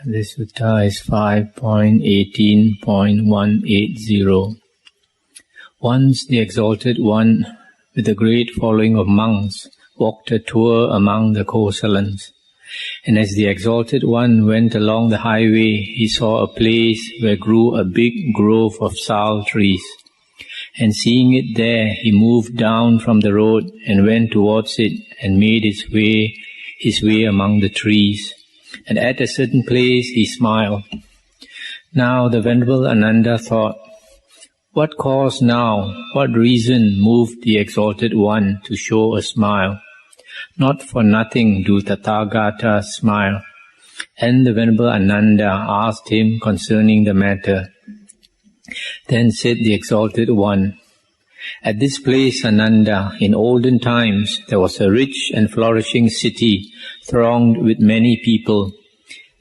This sutta is 5.18.180. Once the Exalted One, with a great following of monks, walked a tour among the Kosalans. And as the Exalted One went along the highway, he saw a place where grew a big grove of sal trees. And seeing it there, he moved down from the road and went towards it and made his way among the trees. And at a certain place he smiled. Now the Venerable Ananda thought, what cause now, what reason moved the Exalted One to show a smile? Not for nothing do Tathagata smile. And the Venerable Ananda asked him concerning the matter. Then said the Exalted One, at this place, Ananda, in olden times, there was a rich and flourishing city thronged with many people.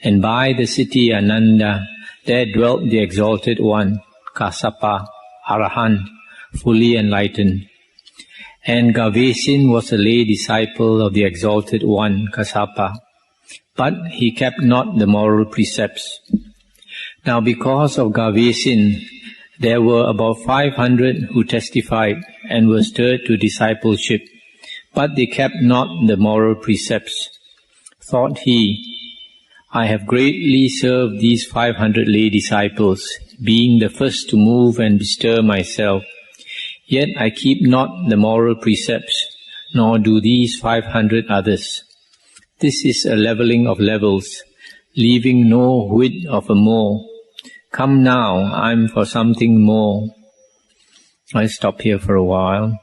And by the city, Ananda, there dwelt the Exalted One, Kassapa, Arahant, fully enlightened. And Gavesin was a lay disciple of the Exalted One, Kassapa, but he kept not the moral precepts. Now because of Gavesin, there were about 500 who testified and were stirred to discipleship, but they kept not the moral precepts. Thought he, I have greatly served these 500 lay disciples, being the first to move and bestir myself. Yet I keep not the moral precepts, nor do these 500 others. This is a leveling of levels, leaving no whit of a more. Come now, I'm for something more. I'll stop here for a while.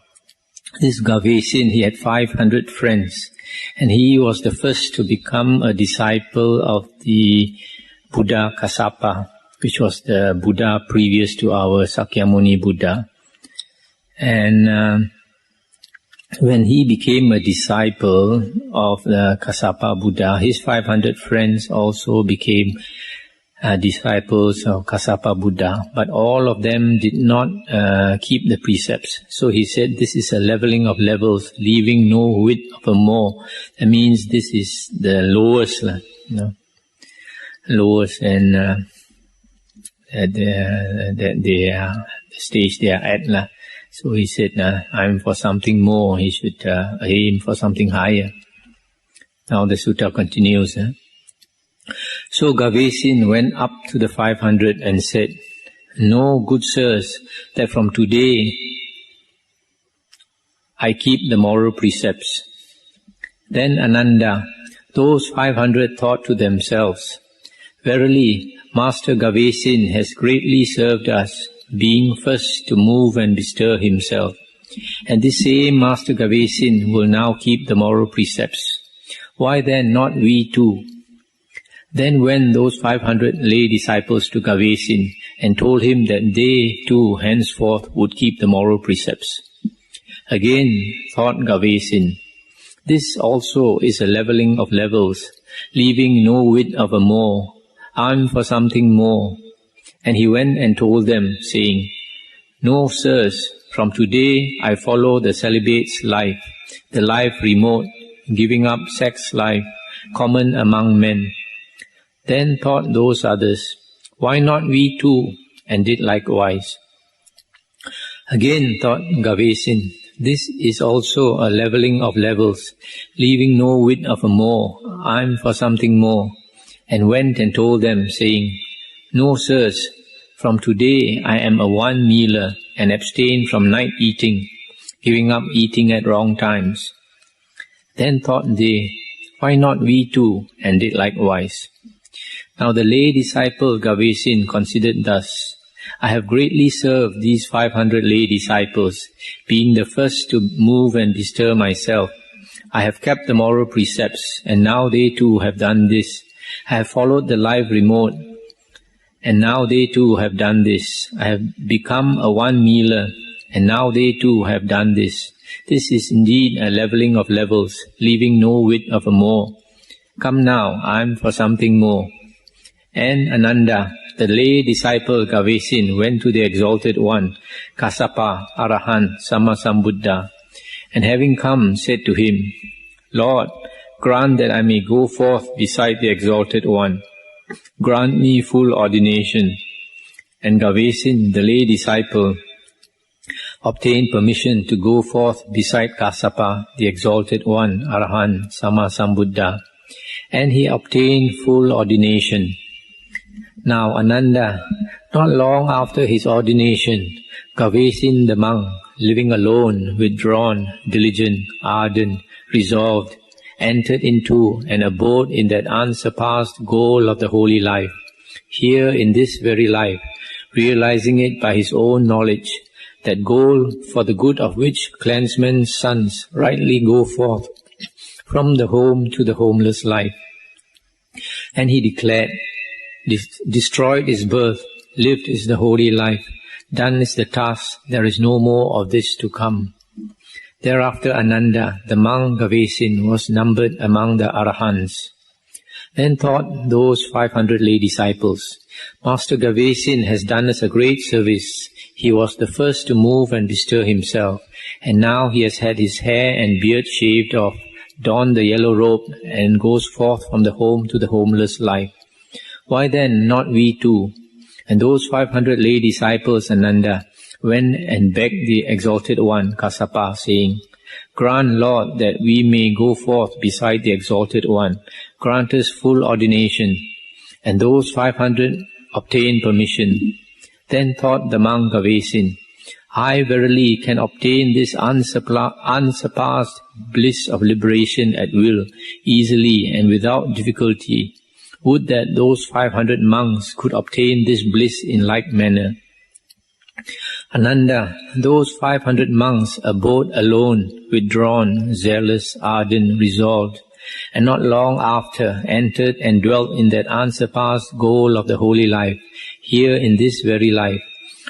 This Gavesin, he had 500 friends, and he was the first to become a disciple of the Buddha Kassapa, which was the Buddha previous to our Sakyamuni Buddha. And when he became a disciple of the Kassapa Buddha, his 500 friends also became disciples of Kassapa Buddha, but all of them did not keep the precepts. So he said this is a leveling of levels, leaving no whit of a more. That means this is the lowest, lowest, and the stage they are at. So he said, I'm for something more. He should aim for something higher. Now the sutta continues. So Gavesin went up to the 500 and said, know, good sirs, that from today I keep the moral precepts. Then Ananda, those 500 thought to themselves, verily, Master Gavesin has greatly served us, being first to move and bestir himself. And this same Master Gavesin will now keep the moral precepts. Why then not we too? Then went those 500 lay disciples to Gavesin and told him that they too henceforth would keep the moral precepts. Again thought Gavesin, this also is a leveling of levels, leaving no whit of a more. I'm for something more. And he went and told them, saying, no, sirs, from today I follow the celibate's life, the life remote, giving up sex life, common among men. Then thought those others, why not we too? And did likewise. Again thought Gavesin, this is also a leveling of levels, leaving no whit of a more. I'm for something more. And went and told them, saying, no, sirs, from today I am a one-mealer and abstain from night eating, giving up eating at wrong times. Then thought they, why not we too? And did likewise. Now the lay disciple Gavesin considered thus, I have greatly served these 500 lay disciples, being the first to move and bestir myself. I have kept the moral precepts, and now they too have done this. I have followed the life remote, and now they too have done this. I have become a one-mealer, and now they too have done this. This is indeed a leveling of levels, leaving no whit of a more. Come now, I am for something more. And Ananda, the lay disciple Gavesin, went to the Exalted One, Kassapa, Arahant, Sammasambuddha, and having come, said to him, Lord, grant that I may go forth beside the Exalted One. grant me full ordination. And Gavesin, the lay disciple, obtained permission to go forth beside Kassapa, the Exalted One, Arahant, Sama Sambuddha, and he obtained full ordination. Now Ananda, not long after his ordination, Gavesin the monk, living alone, withdrawn, diligent, ardent, resolved, entered into and abode in that unsurpassed goal of the holy life, here in this very life, realizing it by his own knowledge, that goal for the good of which clansmen's sons rightly go forth from the home to the homeless life. And he declared, destroyed is birth, lived is the holy life, done is the task, there is no more of this to come. Thereafter Ananda, the monk Gavesin, was numbered among the Arahants. Then thought those 500 lay disciples, Master Gavesin has done us a great service. He was the first to move and bestir himself, and now he has had his hair and beard shaved off, donned the yellow robe, and goes forth from the home to the homeless life. Why then not we too? And those 500 lay disciples, Ananda, went and begged the Exalted One, Kassapa, saying, Grant, Lord, that we may go forth beside the Exalted One. Grant us full ordination. And those 500 obtained permission. Then thought the monk Gavesin, I verily can obtain this unsurpassed bliss of liberation at will, easily and without difficulty. Would that those 500 monks could obtain this bliss in like manner. Ananda, those 500 monks abode alone, withdrawn, zealous, ardent, resolved, and not long after entered and dwelt in that unsurpassed goal of the holy life, here in this very life,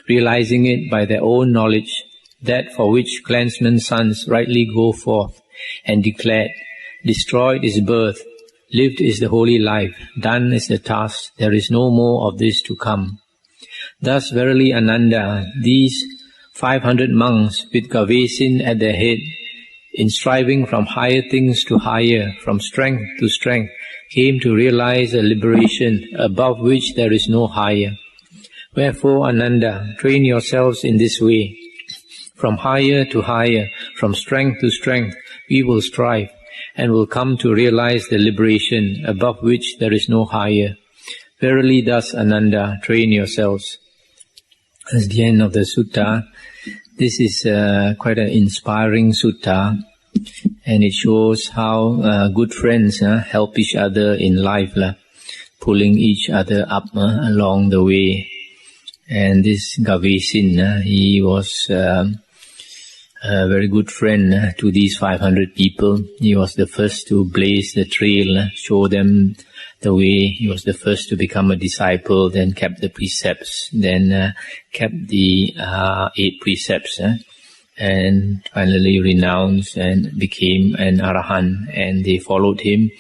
realizing it by their own knowledge, that for which clansmen's sons rightly go forth, and declared, destroyed is birth, lived is the holy life, done is the task, there is no more of this to come. Thus verily Ananda, these 500 monks with Gavesin at their head, in striving from higher things to higher, from strength to strength, came to realize a liberation above which there is no higher. Wherefore, Ananda, train yourselves in this way. From higher to higher, from strength to strength, we will strive, and will come to realize the liberation above which there is no higher. Verily thus, Ananda, train yourselves. That's the end of the sutta. This is quite an inspiring sutta, and it shows how good friends help each other in life, pulling each other up along the way. And this Gavesin, he was a very good friend to these 500 people. He was the first to blaze the trail, show them the way. He was the first to become a disciple, then kept the precepts, then kept the 8 precepts, and finally renounced and became an Arahant, and they followed him,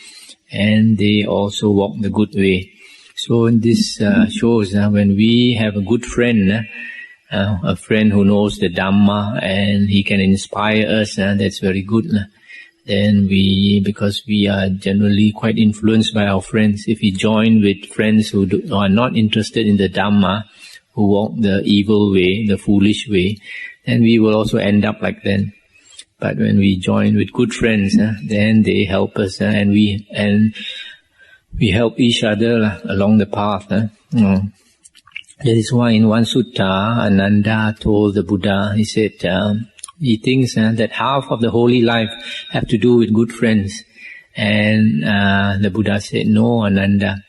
and they also walked the good way. So this shows when we have a good friend, a friend who knows the Dhamma, and he can inspire us, that's very good. Then because we are generally quite influenced by our friends, if we join with friends who are not interested in the Dhamma, who walk the evil way, the foolish way, then we will also end up like them. But when we join with good friends, then they help us, and we help each other along the path. That is why in one sutta, Ananda told the Buddha, he said, he thinks that half of the holy life have to do with good friends. And the Buddha said, no, Ananda,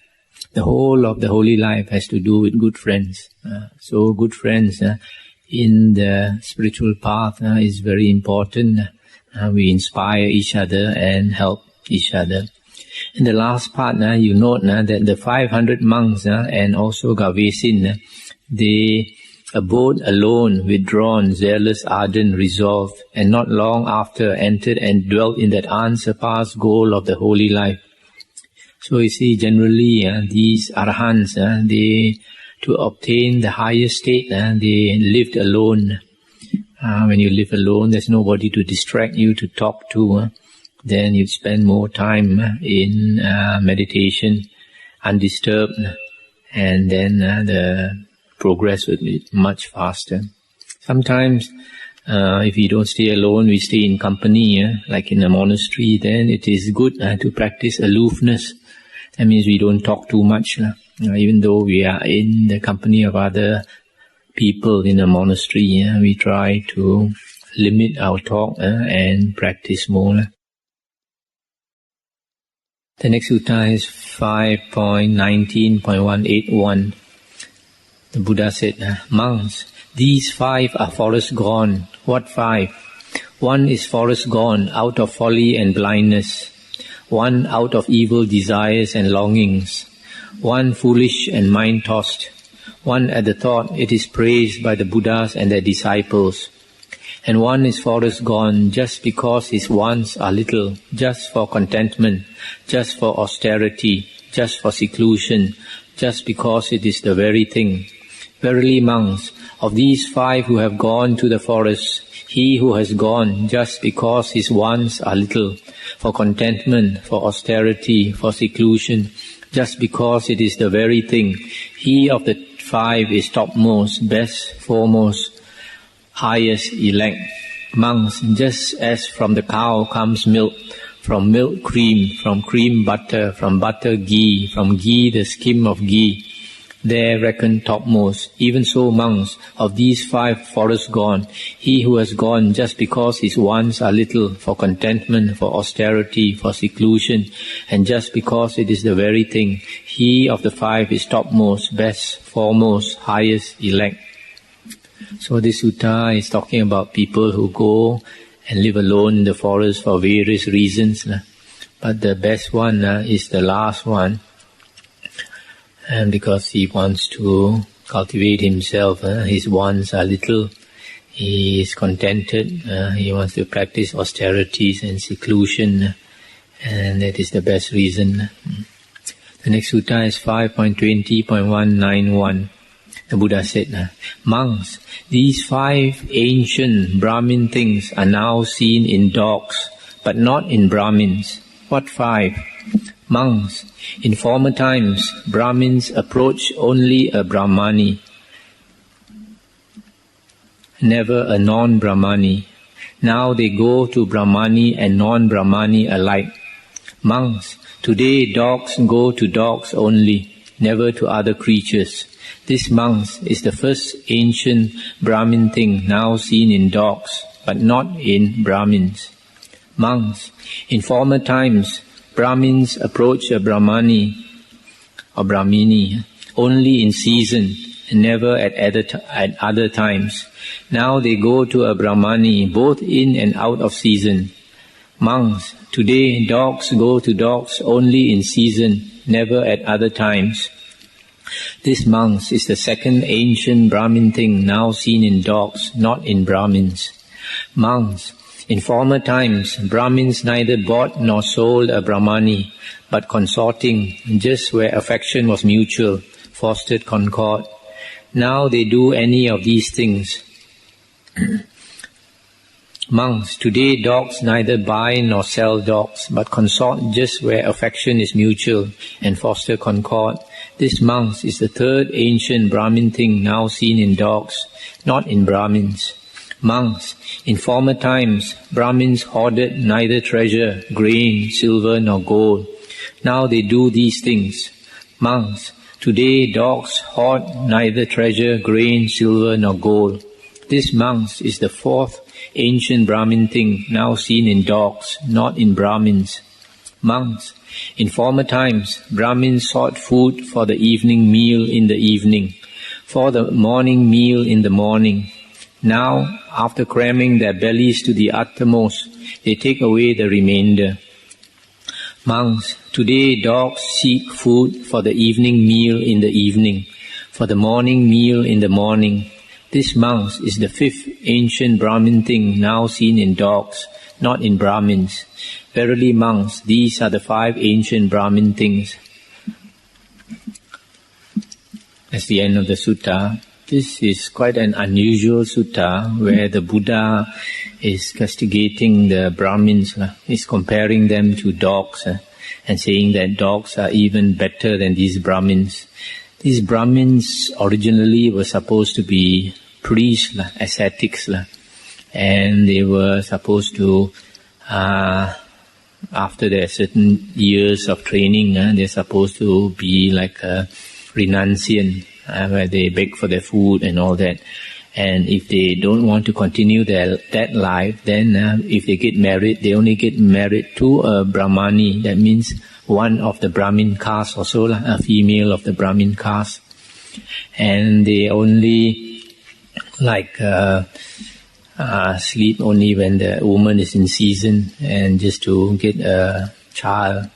the whole of the holy life has to do with good friends. So good friends in the spiritual path is very important. We inspire each other and help each other. In the last part, you note that the 500 monks and also Gavesin, they abode alone, withdrawn, zealous, ardent, resolved, and not long after entered and dwelt in that unsurpassed goal of the holy life. So you see, generally these Arahants, to obtain the higher state, they lived alone. When you live alone, there's nobody to distract you, to talk to. Then you spend more time in meditation. undisturbed, and then the progress would be much faster. Sometimes, if we don't stay alone, we stay in company, like in a monastery, then it is good to practice aloofness. That means we don't talk too much. Even though we are in the company of other people in a monastery, we try to limit our talk and practice more. The next sutta is 5.19.181. The Buddha said, monks, these 5 are forest gone. What 5? 1 is forest gone out of folly and blindness. 1 out of evil desires and longings. 1 foolish and mind-tossed. 1 at the thought it is praised by the Buddhas and their disciples. And 1 is forest gone just because his wants are little, just for contentment, just for austerity, just for seclusion, just because it is the very thing. Verily, monks, of these 5 who have gone to the forest, he who has gone just because his wants are little, for contentment, for austerity, for seclusion, just because it is the very thing, he of the 5 is topmost, best, foremost, highest, elect. Monks, just as from the cow comes milk, from milk cream, from cream butter, from butter ghee, from ghee the skim of ghee, there reckon topmost. Even so, monks, of these 5 forests gone, he who has gone just because his wants are little, for contentment, for austerity, for seclusion, and just because it is the very thing, he of the 5 is topmost, best, foremost, highest, elect. So this sutta is talking about people who go and live alone in the forest for various reasons. But the best one is the last one. And because he wants to cultivate himself, his wants are little, he is contented, he wants to practice austerities and seclusion, and that is the best reason. The next sutta is 5.20.191. The Buddha said, monks, these 5 ancient Brahmin things are now seen in dogs, but not in Brahmins. What 5? Monks, in former times, Brahmins approached only a Brahmani, never a non-Brahmani. Now they go to Brahmani and non-Brahmani alike. Monks, today dogs go to dogs only, never to other creatures. This, monks, is the first ancient Brahmin thing now seen in dogs, but not in Brahmins. Monks, in former times, Brahmins approach a Brahmani or Brahmini only in season and never at other times. Now they go to a Brahmani both in and out of season. Monks, today dogs go to dogs only in season, never at other times. This, monks, is the second ancient Brahmin thing now seen in dogs, not in Brahmins. Monks, in former times, Brahmins neither bought nor sold a Brahmani, but consorting, just where affection was mutual, fostered concord. Now they do any of these things. Monks, today dogs neither buy nor sell dogs, but consort just where affection is mutual and foster concord. This, monks, is the third ancient Brahmin thing now seen in dogs, not in Brahmins. Monks, in former times, Brahmins hoarded neither treasure, grain, silver nor gold. Now they do these things. Monks, today dogs hoard neither treasure, grain, silver nor gold. This, monks, is the fourth ancient Brahmin thing now seen in dogs, not in Brahmins. Monks, in former times, Brahmins sought food for the evening meal in the evening, for the morning meal in the morning. Now, after cramming their bellies to the uttermost, they take away the remainder. Monks, today dogs seek food for the evening meal in the evening, for the morning meal in the morning. This, monks, is the fifth ancient Brahmin thing now seen in dogs, not in Brahmins. Verily, monks, these are the 5 ancient Brahmin things. That's the end of the sutta. This is quite an unusual sutta where the Buddha is castigating the Brahmins. He's comparing them to dogs. and saying that dogs are even better than these Brahmins. These Brahmins originally were supposed to be priests, ascetics, and they were supposed to, after their certain years of training, they're supposed to be like a renunciant, where they beg for their food and all that. And if they don't want to continue that life, then if they get married, they only get married to a Brahmani. That means one of the Brahmin caste, also a female of the Brahmin caste. And they only sleep only when the woman is in season, and just to get a child,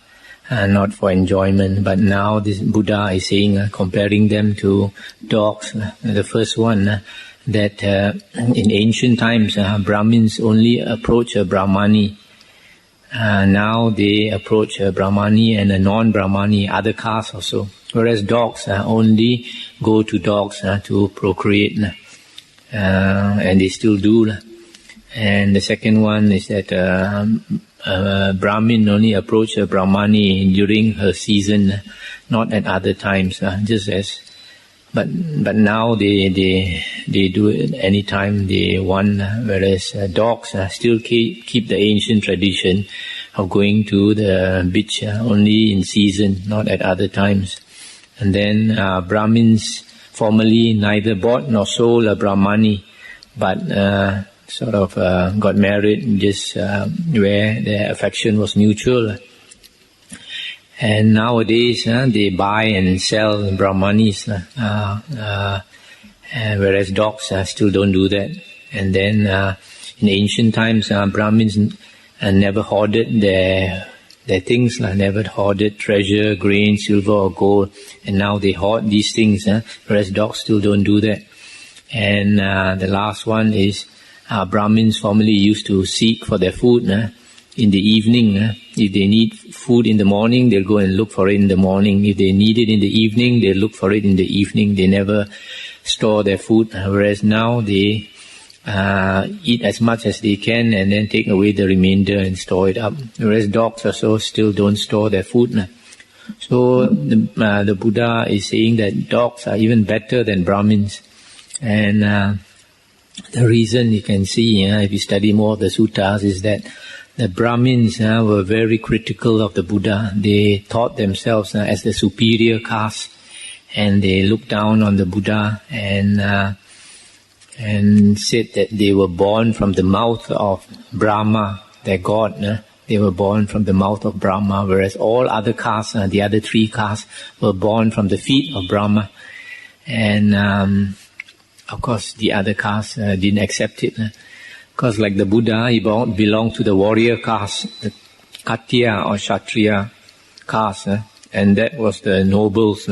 not for enjoyment. But now this Buddha is saying, comparing them to dogs. The first one, that in ancient times, Brahmins only approach a Brahmani. Now they approach a Brahmani and a non-Brahmani, other castes also. Whereas dogs only go to dogs to procreate. And they still do. And the second one is that Brahmin only approach a Brahmani during her season, not at other times. But now they do it anytime they want. Whereas dogs still keep the ancient tradition of going to the beach only in season, not at other times. And then Brahmins formerly neither bought nor sold a Brahmani, but got married just where their affection was mutual. And nowadays they buy and sell Brahmanis, whereas dogs still don't do that. And then in ancient times, Brahmins never hoarded their things, never hoarded treasure, grain, silver or gold, and now they hoard these things, whereas dogs still don't do that. And the last one is Brahmins formerly used to seek for their food in the evening. If they need food in the morning, they'll go and look for it in the morning. If they need it in the evening, they'll look for it in the evening. They never store their food, whereas now they eat as much as they can and then take away the remainder and store it up. Whereas dogs also still don't store their food. So the Buddha is saying that dogs are even better than Brahmins. And the reason you can see, if you study more of the suttas, is that the Brahmins were very critical of the Buddha. They thought themselves as the superior caste, and they looked down on the Buddha and said that they were born from the mouth of Brahma, their god. They were born from the mouth of Brahma, whereas all other castes, the other three castes, were born from the feet of Brahma. And of course, the other castes didn't accept it. Because like the Buddha, he belonged to the warrior caste, the Khattiya or Kshatriya caste, and that was the nobles.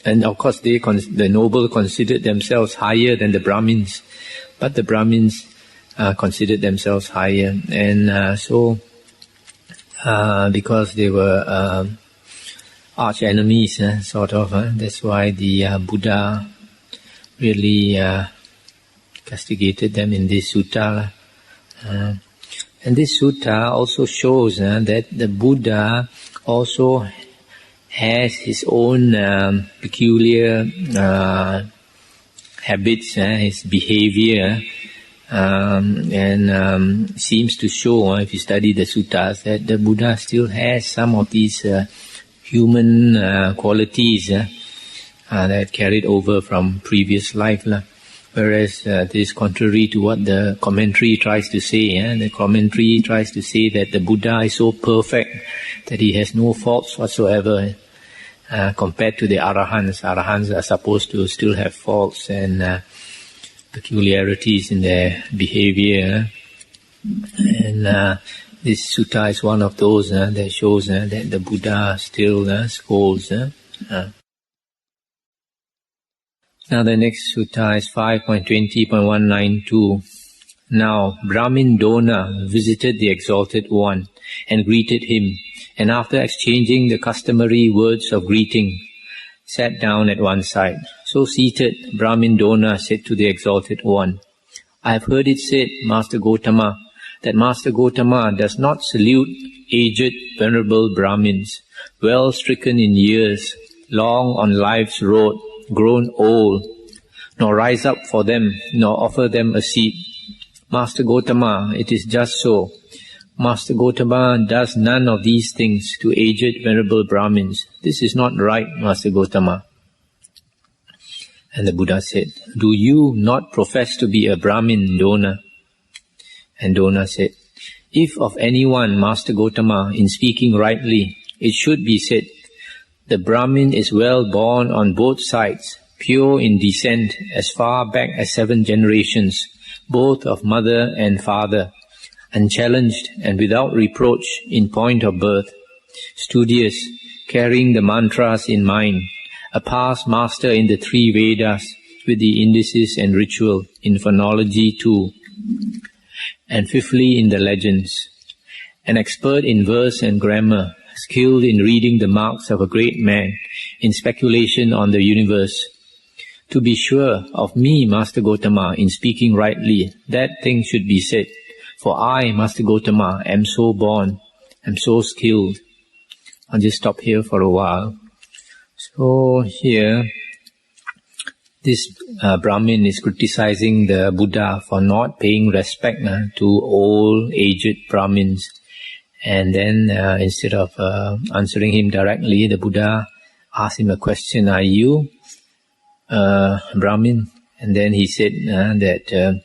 And of course, the nobles considered themselves higher than the Brahmins, but the Brahmins considered themselves higher. And so, because they were arch enemies, that's why the Buddha really castigated them in this sutta. And this sutta also shows that the Buddha also has his own peculiar habits, his behavior, and seems to show, if you study the suttas, that the Buddha still has some of these human qualities that carried over from previous life. Whereas this is contrary to what the commentary tries to say. The commentary tries to say that the Buddha is so perfect that he has no faults whatsoever. Compared to the Arahants. Arahants are supposed to still have faults and peculiarities in their behavior. And this sutta is one of those that shows that the Buddha still scolds. Now the next sutta is 5.20.192. Now Brahmin Dona visited the Exalted One and greeted him, and after exchanging the customary words of greeting, sat down at one side. So seated, Brahmin Dona said to the Exalted One, I have heard it said, Master Gotama, that Master Gotama does not salute aged, venerable Brahmins, well stricken in years, long on life's road, grown old, nor rise up for them, nor offer them a seat. Master Gotama, it is just so. Master Gotama does none of these things to aged, venerable Brahmins. This is not right, Master Gotama. And the Buddha said, do you not profess to be a Brahmin, Dona? And Dona said, if of anyone, Master Gotama, in speaking rightly, it should be said, the Brahmin is well born on both sides, pure in descent as far back as 7 generations, both of mother and father, unchallenged and without reproach in point of birth, studious, carrying the mantras in mind, a past master in the 3 Vedas with the indices and ritual, in phonology too, and fifthly in the legends, an expert in verse and grammar, skilled in reading the marks of a great man, in speculation on the universe. To be sure of me, Master Gotama, in speaking rightly, that thing should be said, for I, Master Gotama, am so born, am so skilled. I'll just stop here for a while. So here, this Brahmin is criticizing the Buddha for not paying respect to old, aged Brahmins. And then instead of answering him directly, the Buddha asked him a question, are you Brahmin? And then he said that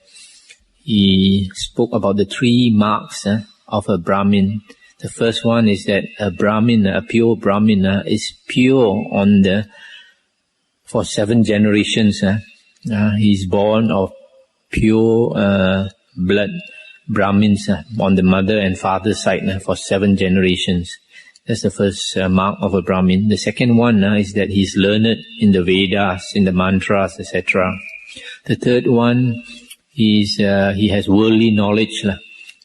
he spoke about the 3 marks of a Brahmin. The first one is that a Brahmin, a pure Brahmin, is pure for 7 generations. He's born of pure blood Brahmins on the mother and father side for 7 generations. That's the first mark of a Brahmin. The second one is that he's learned in the Vedas, in the mantras, etc. The third one is he has worldly knowledge.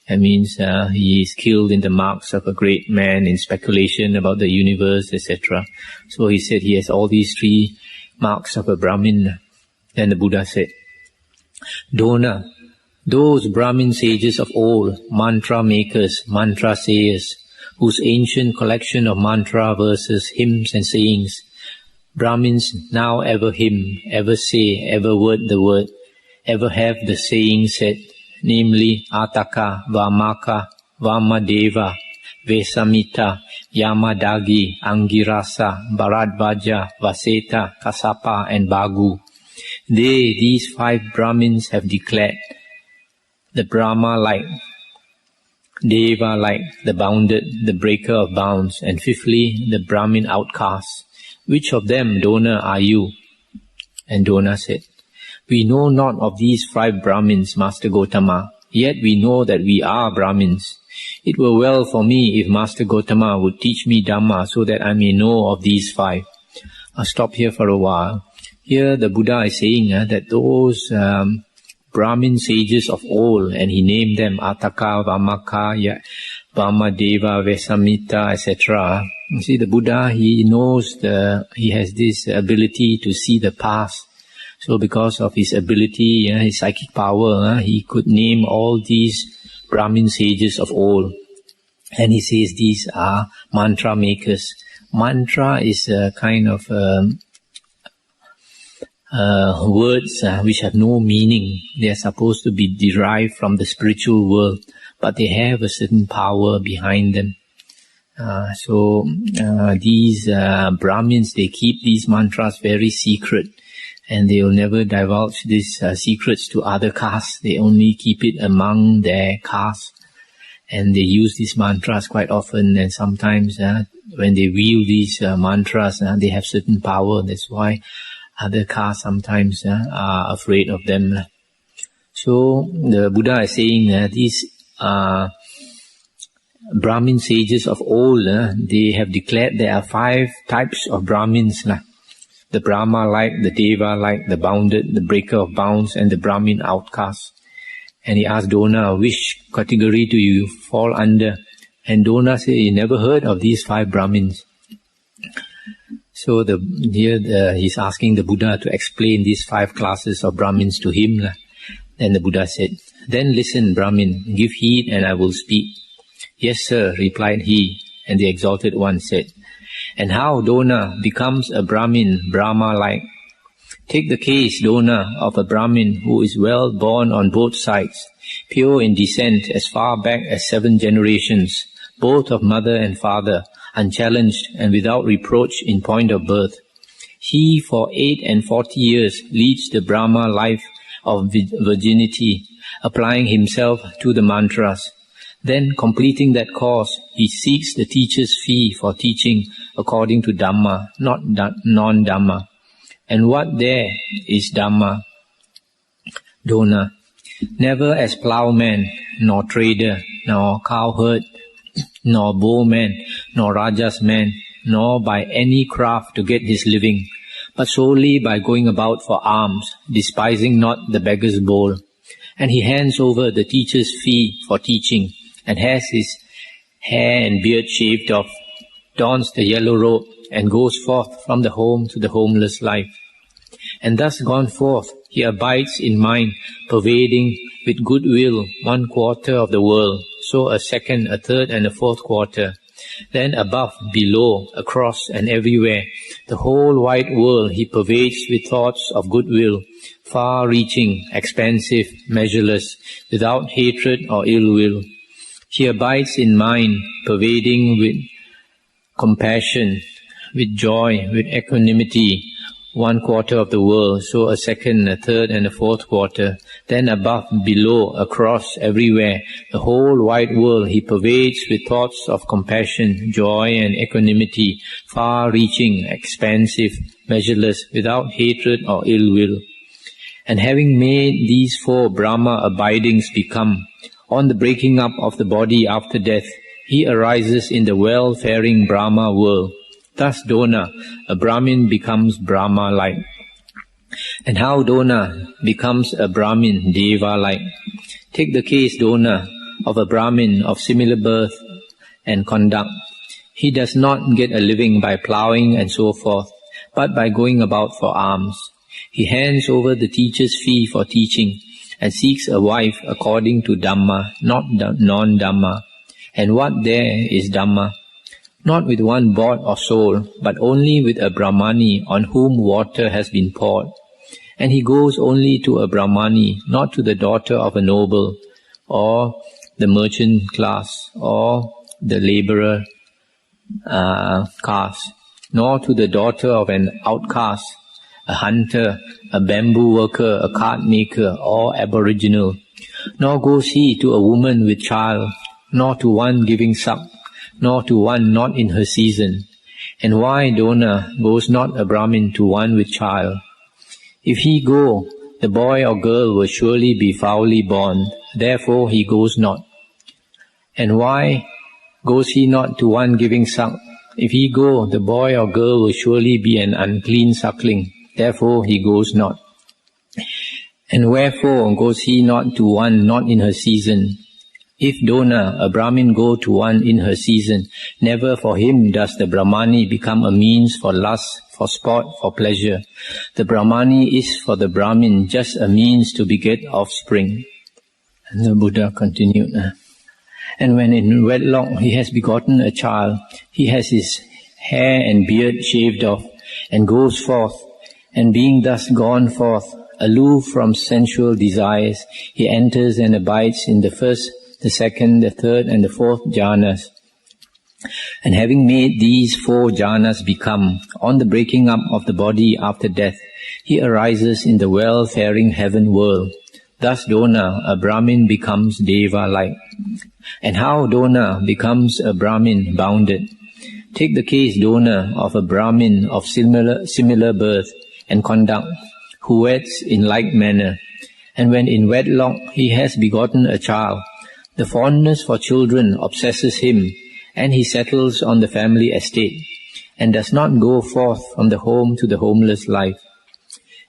That means he is skilled in the marks of a great man, in speculation about the universe, etc. So he said he has all these 3 marks of a Brahmin. Then the Buddha said, Dona, those Brahmin sages of old, mantra makers, mantra sayers, whose ancient collection of mantra verses, hymns and sayings, Brahmins now ever hymn, ever say, ever word the word, ever have the saying said, namely Ataka, Vamaka, Vamadeva, Vesamita, Yamadagi, Angirasa, Bharadvaja, Vaseta, Kasapa and Bagu. They, these 5 Brahmins, have declared the Brahma-like, Deva-like, the bounded, the breaker of bounds, and fifthly, the Brahmin outcast. Which of them, Dona, are you? And Dona said, we know not of these 5 Brahmins, Master Gotama, yet we know that we are Brahmins. It were well for me if Master Gotama would teach me Dhamma so that I may know of these 5. I'll stop here for a while. Here the Buddha is saying that those Brahmin sages of old, and he named them Ataka, Vamaka, Vamadeva, Vesamita, etc. You see, the Buddha, he knows he has this ability to see the past. So because of his ability, his psychic power, he could name all these Brahmin sages of old. And he says these are mantra makers. Mantra is a kind of words which have no meaning. They are supposed to be derived from the spiritual world, but they have a certain power behind them. So these Brahmins, they keep these mantras very secret, and they will never divulge these secrets to other castes. They only keep it among their caste, and they use these mantras quite often, and sometimes when they wield these mantras, they have certain power. That's why other castes sometimes are afraid of them. So the Buddha is saying these Brahmin sages of old, they have declared there are 5 types of Brahmins. The Brahma-like, the Deva-like, the bounded, the breaker of bounds, and the Brahmin outcast. And he asked Dona, which category do you fall under? And Dona said, he never heard of these 5 Brahmins. So he's asking the Buddha to explain these 5 classes of Brahmins to him. Then the Buddha said, Then listen, Brahmin, give heed and I will speak. Yes, sir, replied he, and the Exalted One said, and how Dona becomes a Brahmin, Brahma-like. Take the case, Dona, of a Brahmin who is well born on both sides, pure in descent as far back as 7 generations, both of mother and father, unchallenged and without reproach in point of birth. He for 48 years leads the Brahma life of virginity, applying himself to the mantras. Then, completing that course, he seeks the teacher's fee for teaching according to Dhamma, not non-Dhamma. And what there is Dhamma? Dona, never as ploughman, nor trader, nor cowherd, nor bowman, nor Raja's man, nor by any craft to get his living, but solely by going about for alms, despising not the beggar's bowl. And he hands over the teacher's fee for teaching, and has his hair and beard shaved off, dons the yellow robe, and goes forth from the home to the homeless life. And thus gone forth, he abides in mind, pervading with goodwill 1/4 of the world, so a second, a third, and a 4th quarter. Then above, below, across, and everywhere, the whole wide world he pervades with thoughts of goodwill, far-reaching, expansive, measureless, without hatred or ill will. He abides in mind, pervading with compassion, with joy, with equanimity, 1/4 of the world, so a second, a third, and a 4th quarter. Then above, below, across, everywhere, the whole wide world he pervades with thoughts of compassion, joy, and equanimity, far-reaching, expansive, measureless, without hatred or ill will. And having made these 4 Brahma abidings become, on the breaking up of the body after death, he arises in the well-faring Brahma world. Thus Dona, a Brahmin, becomes Brahma-like. And how Dona becomes a Brahmin, Deva-like. Take the case, Dona, of a Brahmin of similar birth and conduct. He does not get a living by ploughing and so forth, but by going about for alms. He hands over the teacher's fee for teaching, and seeks a wife according to Dhamma, not non-Dhamma. And what there is Dhamma? Not with one bought or sold, but only with a Brahmani on whom water has been poured. And he goes only to a Brahmani, not to the daughter of a noble, or the merchant class, or the laborer caste, nor to the daughter of an outcast, a hunter, a bamboo worker, a cart maker, or aboriginal. Nor goes he to a woman with child, nor to one giving suck, nor to one not in her season. And why, Dona, goes not a Brahmin to one with child? If he go, the boy or girl will surely be foully born, therefore he goes not. And why goes he not to one giving suck? If he go, the boy or girl will surely be an unclean suckling, therefore he goes not. And wherefore goes he not to one not in her season? If Dona, a Brahmin, go to one in her season, never for him does the Brahmani become a means for lust, for sport, for pleasure. The Brahmani is for the Brahmin just a means to beget offspring. And the Buddha continued, and when in wedlock he has begotten a child, he has his hair and beard shaved off, and goes forth, and being thus gone forth, aloof from sensual desires, he enters and abides in the first, the second, the third, and the 4th jhanas. And having made these 4 jhanas become, on the breaking up of the body after death, he arises in the well-faring heaven world. Thus Dona, a Brahmin, becomes Deva-like. And how Dona becomes a Brahmin bounded? Take the case, Dona, of a Brahmin of similar birth and conduct, who weds in like manner. And when in wedlock he has begotten a child, the fondness for children obsesses him, and he settles on the family estate, and does not go forth from the home to the homeless life.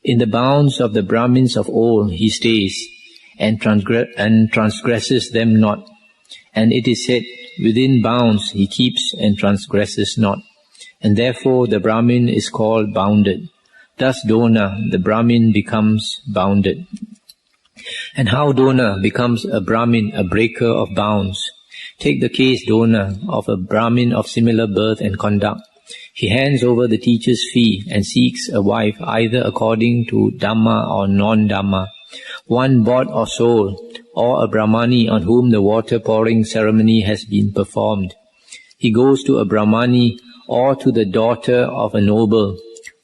In the bounds of the Brahmins of old he stays, and transgresses them not. And it is said, within bounds he keeps and transgresses not. And therefore the Brahmin is called bounded. Thus Dona, the Brahmin, becomes bounded. And how Dona becomes a Brahmin, a breaker of bounds. Take the case, Dona, of a Brahmin of similar birth and conduct. He hands over the teacher's fee and seeks a wife either according to Dhamma or non-Dhamma, one bought or sold, or a Brahmani on whom the water pouring ceremony has been performed. He goes to a Brahmani or to the daughter of a noble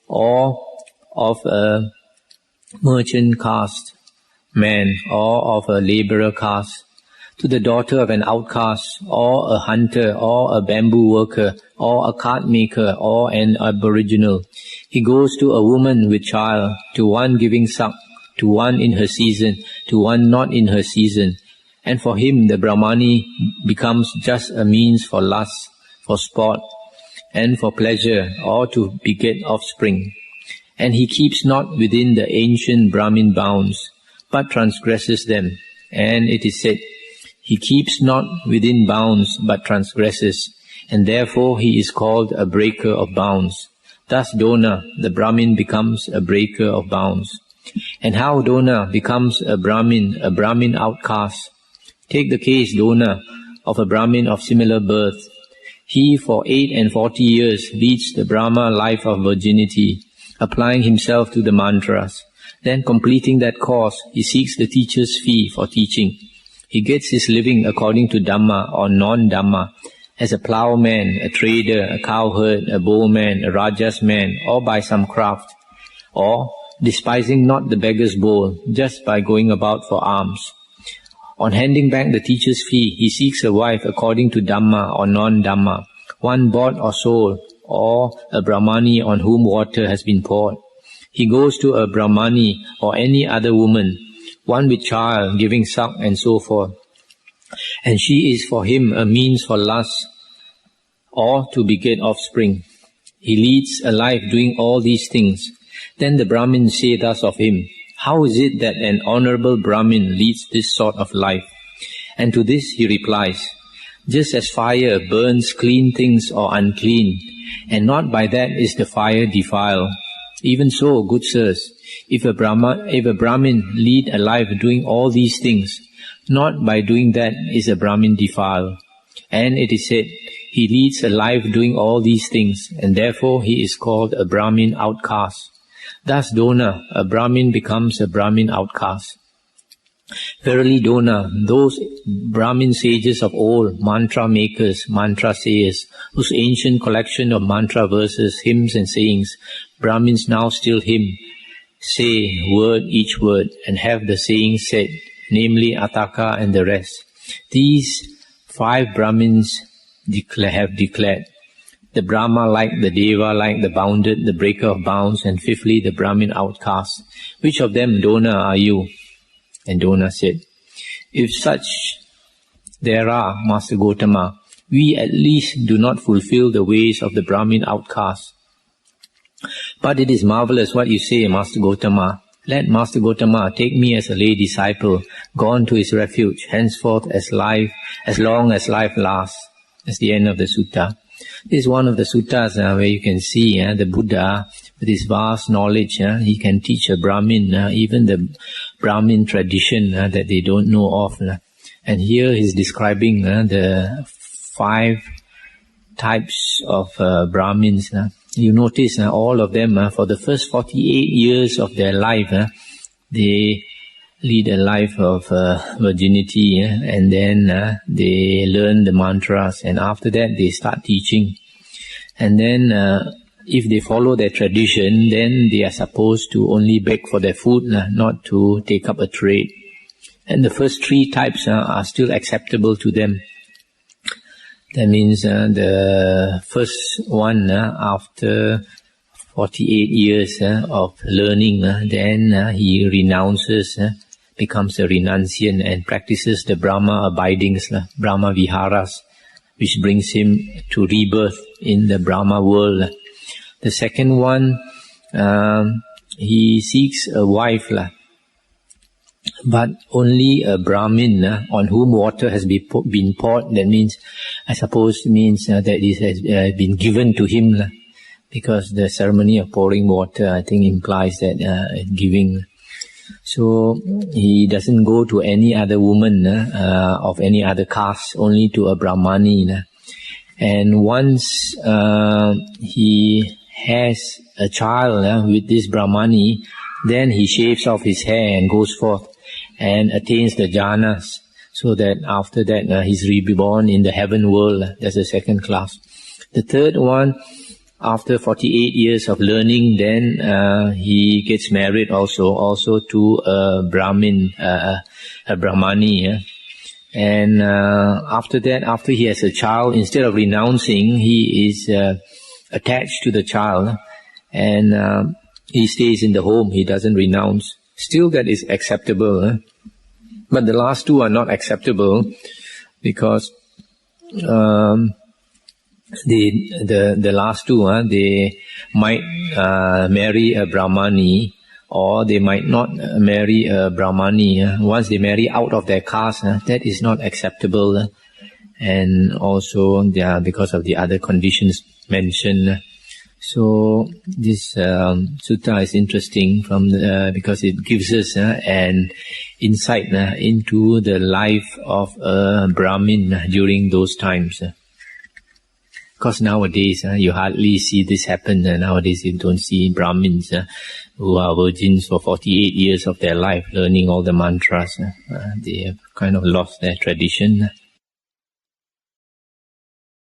or of a merchant caste man or of a laborer caste, to the daughter of an outcast or a hunter or a bamboo worker or a cart maker or an aboriginal. He goes to a woman with child, to one giving suck, to one in her season, to one not in her season. And for him the Brahmani becomes just a means for lust, for sport, and for pleasure, or to beget offspring. And he keeps not within the ancient Brahmin bounds, but transgresses them. And it is said, he keeps not within bounds, but transgresses, and therefore he is called a breaker of bounds. Thus Dona, the Brahmin, becomes a breaker of bounds. And how Dona becomes a Brahmin outcast. Take the case, Dona, of a Brahmin of similar birth. He for 48 years leads the Brahma life of virginity, applying himself to the mantras. Then completing that course, he seeks the teacher's fee for teaching. He gets his living according to Dhamma or non-Dhamma, as a ploughman, a trader, a cowherd, a bowman, a raja's man, or by some craft, or despising not the beggar's bowl, just by going about for alms. On handing back the teacher's fee, he seeks a wife according to Dhamma or non-Dhamma, one bought or sold, or a Brahmani on whom water has been poured. He goes to a Brahmani or any other woman, one with child, giving suck and so forth. And she is for him a means for lust, or to beget offspring. He leads a life doing all these things. Then the Brahmins say thus of him, how is it that an honorable Brahmin leads this sort of life? And to this he replies, just as fire burns clean things or unclean, and not by that is the fire defiled. Even so, good sirs, if a Brahmin lead a life doing all these things, not by doing that is a Brahmin defiled. And it is said, he leads a life doing all these things, and therefore he is called a Brahmin outcast. Thus Dona, a Brahmin, becomes a Brahmin outcast. Verily Dona, those Brahmin sages of old, mantra makers, mantra sayers, whose ancient collection of mantra verses, hymns and sayings, Brahmins now still hymn, say word each word, and have the saying said, namely Ataka and the rest. These 5 Brahmins have declared, the Brahma-like, the Deva-like, the bounded, the breaker of bounds, and fifthly the Brahmin outcast. Which of them, Dona, are you? And Dona said, if such there are, Master Gotama, we at least do not fulfill the ways of the Brahmin outcast. But it is marvelous what you say, Master Gotama. Let Master Gotama take me as a lay disciple, gone to his refuge, henceforth as long as life lasts. That's the end of the sutta. This is one of the suttas where you can see the Buddha, with his vast knowledge, he can teach a Brahmin, even the Brahmin tradition that they don't know of. And here he's describing the 5 types of Brahmins. You notice all of them, for the first 48 years of their life, they lead a life of virginity, and then they learn the mantras, and after that they start teaching. And then if they follow their tradition, then they are supposed to only beg for their food, not to take up a trade. And the first 3 types are still acceptable to them. That means the first one, after 48 years of learning, then he renounces, becomes a renunciant, and practices the Brahma abidings, Brahma viharas, which brings him to rebirth in the Brahma world. The second one, he seeks a wife, but only a Brahmin on whom water has been poured. That means, I suppose, means that it has been given to him, because the ceremony of pouring water, I think, implies that giving. So he doesn't go to any other woman of any other caste, only to a Brahmani. And once he has a child with this Brahmani, then he shaves off his hair and goes forth and attains the jhanas, so that after that he's reborn in the heaven world. That's the second class. The third one, after 48 years of learning, then he gets married also to a Brahmin, a Brahmani. And after that, after he has a child, instead of renouncing, he is attached to the child, and he stays in the home. He doesn't renounce. Still, that is acceptable. But the last two are not acceptable, because the last two, they might marry a Brahmani, or they might not marry a Brahmani. Once they marry out of their caste, that is not acceptable. And also, because of the other conditions mentioned. So this sutta is interesting because it gives us an insight into the life of a Brahmin during those times. Because nowadays you hardly see this happen. Nowadays you don't see Brahmins who are virgins for 48 years of their life learning all the mantras. They have kind of lost their tradition.